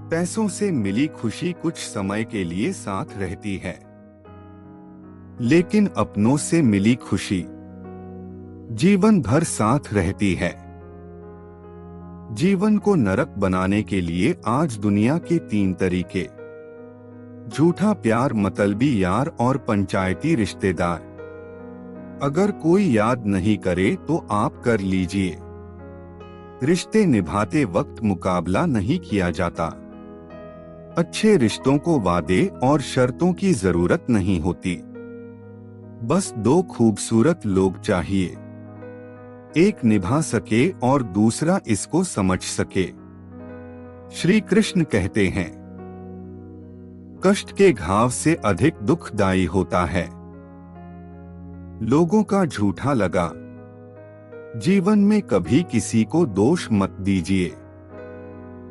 पैसों से मिली खुशी कुछ समय के लिए साथ रहती है, लेकिन अपनों से मिली खुशी जीवन भर साथ रहती है। जीवन को नरक बनाने के लिए आज दुनिया के 3 तरीके: झूठा प्यार, मतलबी यार और पंचायती रिश्तेदार। अगर कोई याद नहीं करे तो आप कर लीजिए। रिश्ते निभाते वक्त मुकाबला नहीं किया जाता। अच्छे रिश्तों को वादे और शर्तों की जरूरत नहीं होती। बस 2 खूबसूरत लोग चाहिए, एक निभा सके और दूसरा इसको समझ सके। श्री कृष्ण कहते हैं, कष्ट के घाव से अधिक दुखदायी होता है लोगों का झूठा लगा। जीवन में कभी किसी को दोष मत दीजिए।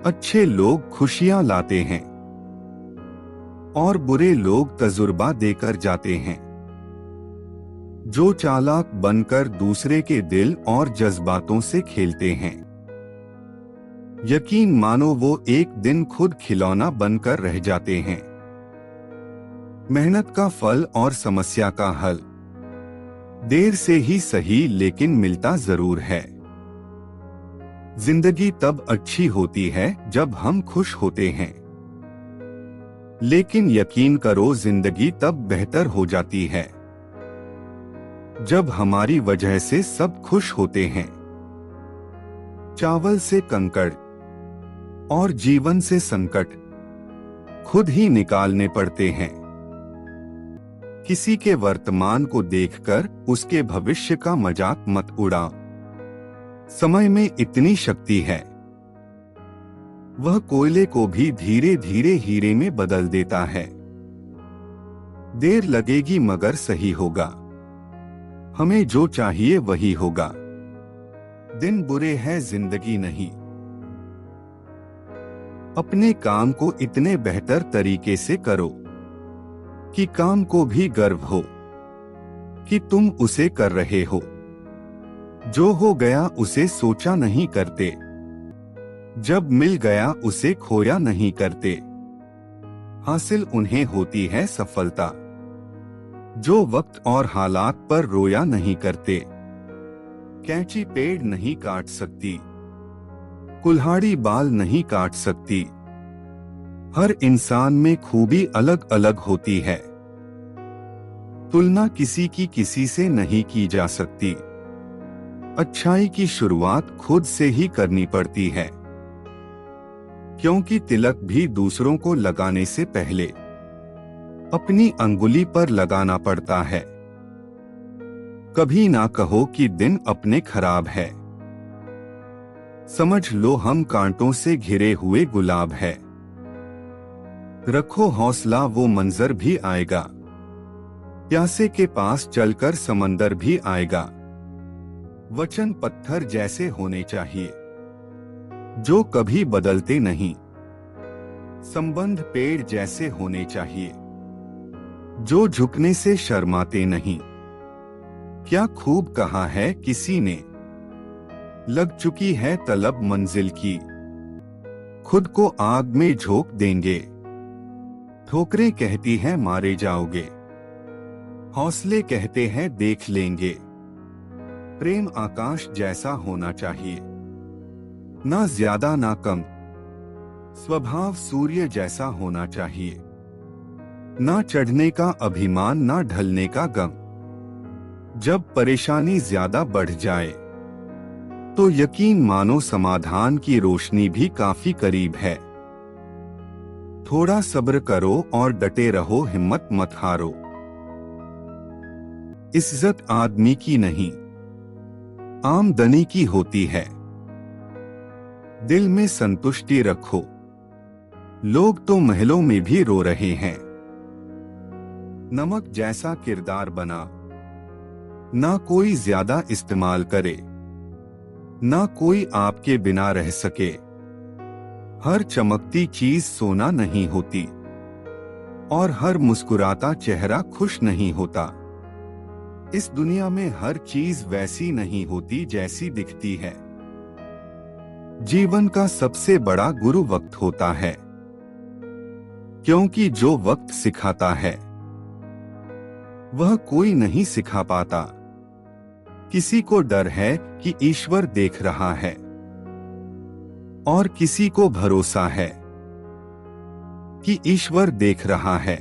अच्छे लोग खुशियां लाते हैं और बुरे लोग तजुर्बा देकर जाते हैं। जो चालाक बनकर दूसरे के दिल और जज्बातों से खेलते हैं, यकीन मानो वो एक दिन खुद खिलौना बनकर रह जाते हैं। मेहनत का फल और समस्या का हल देर से ही सही लेकिन मिलता जरूर है। जिंदगी तब अच्छी होती है जब हम खुश होते हैं, लेकिन यकीन करो जिंदगी तब बेहतर हो जाती है जब हमारी वजह से सब खुश होते हैं। चावल से कंकड़ और जीवन से संकट खुद ही निकालने पड़ते हैं। किसी के वर्तमान को देखकर उसके भविष्य का मजाक मत उड़ाओ। समय में इतनी शक्ति है, वह कोयले को भी धीरे धीरे हीरे में बदल देता है। देर लगेगी मगर सही होगा। हमें जो चाहिए वही होगा। दिन बुरे हैं, जिंदगी नहीं। अपने काम को इतने बेहतर तरीके से करो कि काम को भी गर्व हो कि तुम उसे कर रहे हो। जो हो गया उसे सोचा नहीं करते, जब मिल गया उसे खोया नहीं करते। हासिल उन्हें होती है सफलता जो वक्त और हालात पर रोया नहीं करते। कैंची पेड़ नहीं काट सकती, कुल्हाड़ी बाल नहीं काट सकती। हर इंसान में खूबी अलग अलग होती है। तुलना किसी की किसी से नहीं की जा सकती। अच्छाई की शुरुआत खुद से ही करनी पड़ती है, क्योंकि तिलक भी दूसरों को लगाने से पहले अपनी अंगुली पर लगाना पड़ता है। कभी ना कहो कि दिन अपने खराब है। समझ लो हम कांटों से घिरे हुए गुलाब है। रखो हौसला, वो मंजर भी आएगा। प्यासे के पास चलकर समंदर भी आएगा। वचन पत्थर जैसे होने चाहिए जो कभी बदलते नहीं। संबंध पेड़ जैसे होने चाहिए जो झुकने से शर्माते नहीं। क्या खूब कहा है किसी ने, लग चुकी है तलब मंजिल की। खुद को आग में झोंक देंगे, ठोकरें कहती हैं मारे जाओगे। हौसले कहते हैं देख लेंगे। प्रेम आकाश जैसा होना चाहिए, ना ज्यादा ना कम। स्वभाव सूर्य जैसा होना चाहिए, ना चढ़ने का अभिमान ना ढलने का गम। जब परेशानी ज्यादा बढ़ जाए तो यकीन मानो समाधान की रोशनी भी काफी करीब है। थोड़ा सब्र करो और डटे रहो, हिम्मत मत हारो। इज्जत आदमी की नहीं, आमदनी की होती है। दिल में संतुष्टि रखो। लोग तो महलों में भी रो रहे हैं। नमक जैसा किरदार बना, ना कोई ज्यादा इस्तेमाल करे, ना कोई आपके बिना रह सके। हर चमकती चीज सोना नहीं होती और हर मुस्कुराता चेहरा खुश नहीं होता। इस दुनिया में हर चीज वैसी नहीं होती जैसी दिखती है। जीवन का सबसे बड़ा गुरु वक्त होता है। क्योंकि जो वक्त सिखाता है वह कोई नहीं सिखा पाता। किसी को डर है कि ईश्वर देख रहा है और किसी को भरोसा है कि ईश्वर देख रहा है।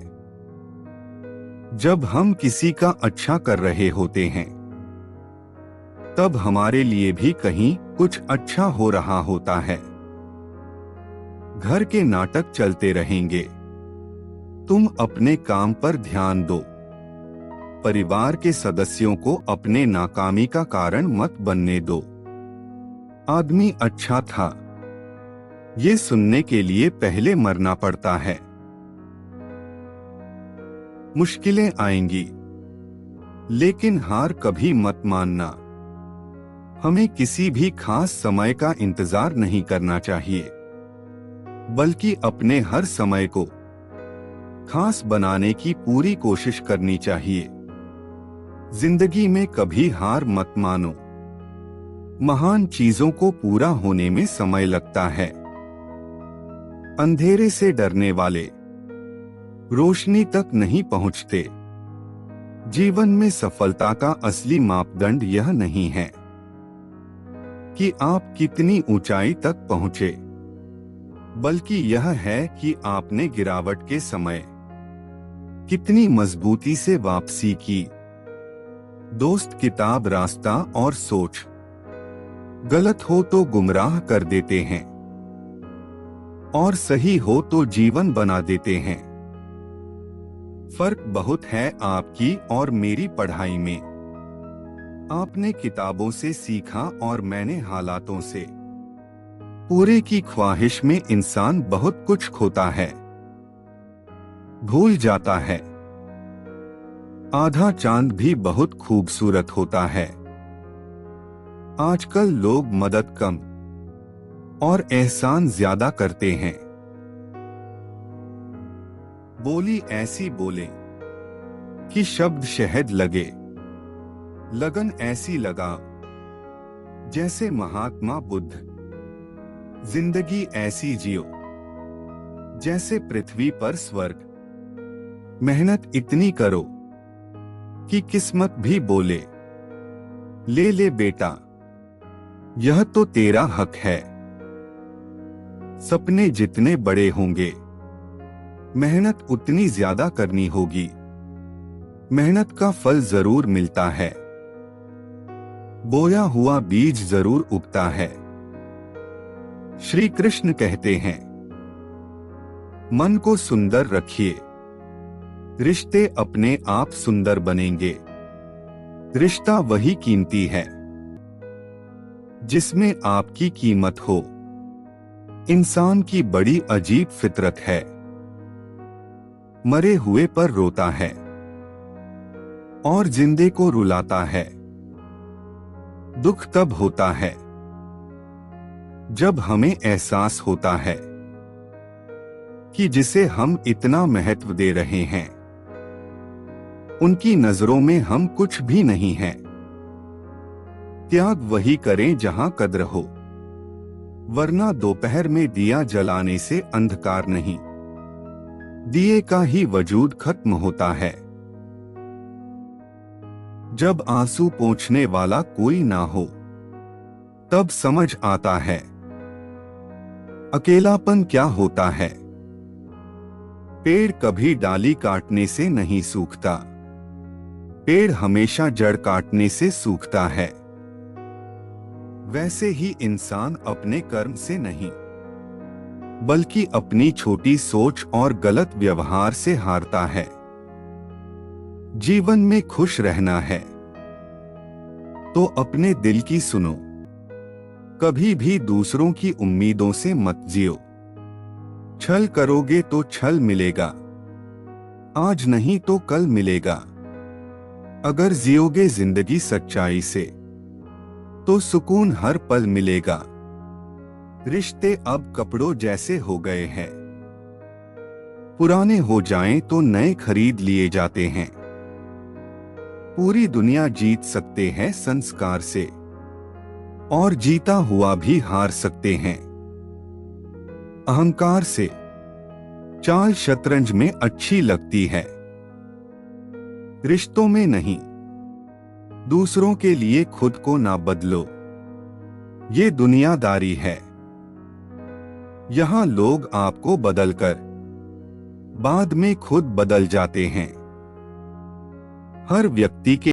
जब हम किसी का अच्छा कर रहे होते हैं तब हमारे लिए भी कहीं कुछ अच्छा हो रहा होता है। घर के नाटक चलते रहेंगे, तुम अपने काम पर ध्यान दो। परिवार के सदस्यों को अपने नाकामी का कारण मत बनने दो। आदमी अच्छा था, ये सुनने के लिए पहले मरना पड़ता है। मुश्किलें आएंगी, लेकिन हार कभी मत मानना। हमें किसी भी खास समय का इंतजार नहीं करना चाहिए, बल्कि अपने हर समय को खास बनाने की पूरी कोशिश करनी चाहिए। जिंदगी में कभी हार मत मानो। महान चीजों को पूरा होने में समय लगता है। अंधेरे से डरने वाले रोशनी तक नहीं पहुंचते। जीवन में सफलता का असली मापदंड यह नहीं है कि आप कितनी ऊंचाई तक पहुंचे, बल्कि यह है कि आपने गिरावट के समय कितनी मजबूती से वापसी की। दोस्त, किताब, रास्ता और सोच गलत हो तो गुमराह कर देते हैं और सही हो तो जीवन बना देते हैं। फर्क बहुत है आपकी और मेरी पढ़ाई में। आपने किताबों से सीखा और मैंने हालातों से। पूरे की ख्वाहिश में इंसान बहुत कुछ खोता है, भूल जाता है। आधा चांद भी बहुत खूबसूरत होता है। आजकल लोग मदद कम और एहसान ज्यादा करते हैं। बोली ऐसी बोले कि शब्द शहद लगे, लगन ऐसी लगा जैसे महात्मा बुद्ध। जिंदगी ऐसी जियो जैसे पृथ्वी पर स्वर्ग। मेहनत इतनी करो कि किस्मत भी बोले, ले ले बेटा, यह तो तेरा हक है। सपने जितने बड़े होंगे, मेहनत उतनी ज्यादा करनी होगी। मेहनत का फल जरूर मिलता है, बोया हुआ बीज जरूर उगता है। श्री कृष्ण कहते हैं, मन को सुंदर रखिए, रिश्ते अपने आप सुंदर बनेंगे। रिश्ता वही कीमती है जिसमें आपकी कीमत हो। इंसान की बड़ी अजीब फितरत है, मरे हुए पर रोता है और जिंदे को रुलाता है। दुख तब होता है जब हमें एहसास होता है कि जिसे हम इतना महत्व दे रहे हैं, उनकी नजरों में हम कुछ भी नहीं हैं। त्याग वही करें जहां कद्र हो, वरना दोपहर में दिया जलाने से अंधकार नहीं, दिए का ही वजूद खत्म होता है। जब आंसू पोंछने वाला कोई ना हो, तब समझ आता है अकेलापन क्या होता है। पेड़ कभी डाली काटने से नहीं सूखता, पेड़ हमेशा जड़ काटने से सूखता है। वैसे ही इंसान अपने कर्म से नहीं, बल्कि अपनी छोटी सोच और गलत व्यवहार से हारता है। जीवन में खुश रहना है तो अपने दिल की सुनो, कभी भी दूसरों की उम्मीदों से मत जियो। छल करोगे तो छल मिलेगा, आज नहीं तो कल मिलेगा। अगर जियोगे जिंदगी सच्चाई से, तो सुकून हर पल मिलेगा। रिश्ते अब कपड़ों जैसे हो गए हैं, पुराने हो जाएं तो नए खरीद लिए जाते हैं। पूरी दुनिया जीत सकते हैं संस्कार से, और जीता हुआ भी हार सकते हैं अहंकार से। चाल शतरंज में अच्छी लगती है, रिश्तों में नहीं। दूसरों के लिए खुद को ना बदलो, ये दुनियादारी है। यहां लोग आपको बदलकर बाद में खुद बदल जाते हैं। हर व्यक्ति के